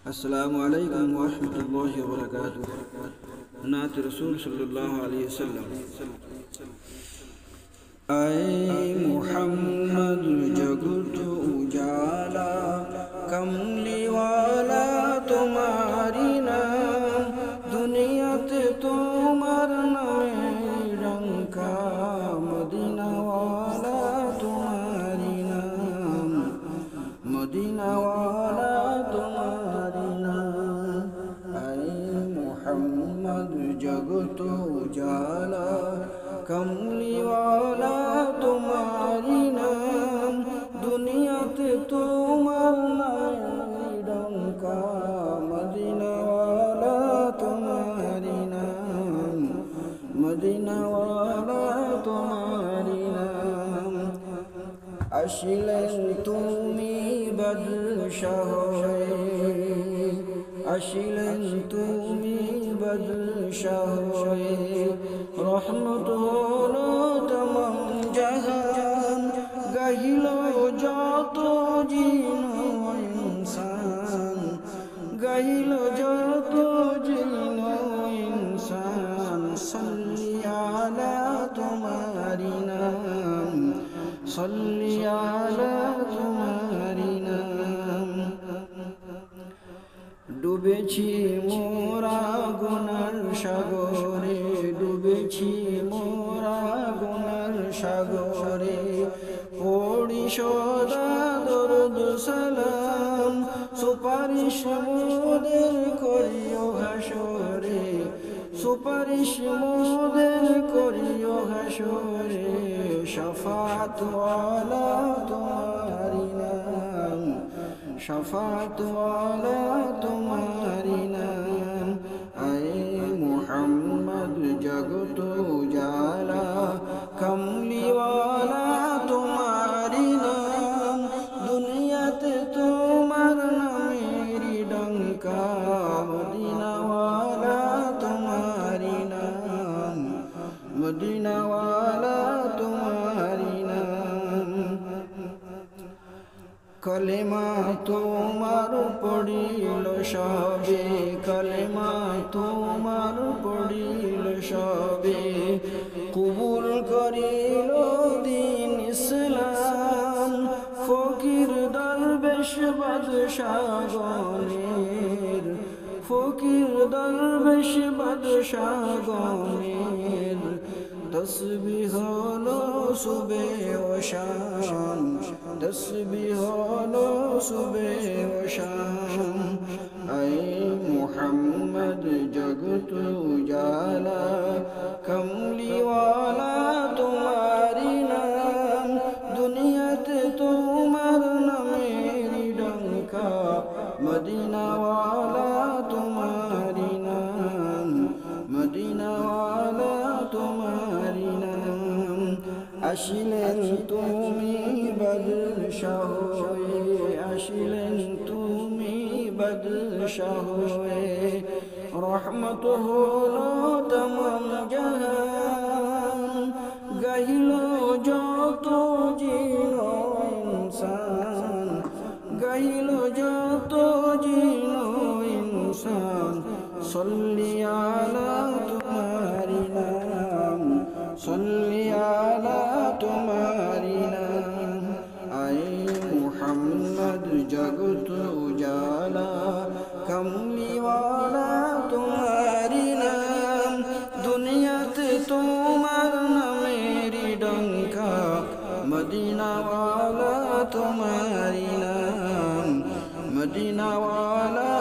अस्सलामु अलैकुम व रहमतुल्लाहि व बरकातुहू। नात रसूल सल्लल्लाहु अलैहि वसल्लम। ऐ मुहम्मद जगत उजाला, कमली वाला तुम्हारी नाम, दुनियाते तुम्हार नामे रंका, मदीना वाला तुम्हारी नाम, मदीना वाला तुम्हारी नाम। ऐ मुहम्मद जगत उजाला, कमली वाला तुम्हारी नाम, दुनियाते तुम्हार नाम डंका, मदीना वाला तुम्हारी नाम, मदीना वाला तुम्हारी नाम। আসিলেন তুমি বাদশাহ হয়ে, আসিলেন তুমি বাদশাহ হয়ে, রহমত হলো তমাম জাহান, গাহিল যত জিন ও ইনসান, গাহিল যত জিন ও ইনসান। সাল্লি আলা তোমারি নাম, সাল্লি আলা তোমারি নাম। ডুবেছি মোরা গুনার সাগরে, ডুবেছি মোরা গুনার সাগরে, পড়ি সদা দরুদ সালাম, সুপারিশ মোদের করিও হাসরে, সুপারিশ মোদের করিও হাসরে। শফাত ওয়ালা তোমারি নাম, শফাত ওয়ালা তোমারি নাম। আয় মুহাম্মদ জগত উজালা, কমলি ওয়ালা তোমারি নাম, দুনিয়াতে তোমার নামেরি ডঙ্কা, মদিনা ওয়ালা তোমারি নাম, মদিনা ওয়ালা তোমারি নাম। কলেমা তোমার পড়িল সবে, কলেমা তোমার পড়িল সবে, কবুল করিল দিন ইসলাম, ফকির দরবেশ বাদশাগণের, ফকির দরবেশ বাদশাগণের। তসবিহ হলো সুবে ও শাম, তসবিহ হলো সুবে ও শাম। আই মুহাম্মদ জগত উজালা, কমলি ওয়ালা তোমারি নাম, দুনিয়াতে তোমার নামেরি ডঙ্কা, মদিনা ওয়ালা তোমারি নাম, মদিনা ওয়ালা তোমারি নাম। আসিলেন তুমি বাদশাহ হয়ে, আসিলেন তুমি বাদশাহ হয়ে, রহমত হলো তমাম জাহান, গাহিল যত জিন ও ইনসান, গাহিল যত জিন ও ইনসান। সাল্লি আলা তোমারি নাম, সাল্লি আলা তোমারি নাম। আয় মুহাম্মদ জগত উজালা, কমলি ওয়ালা তোমারি নাম, দুনিয়াতে তোমার নামেরি ডঙ্কা, মদিনা ওয়ালা তোমারি নাম, মদিনা ওয়ালা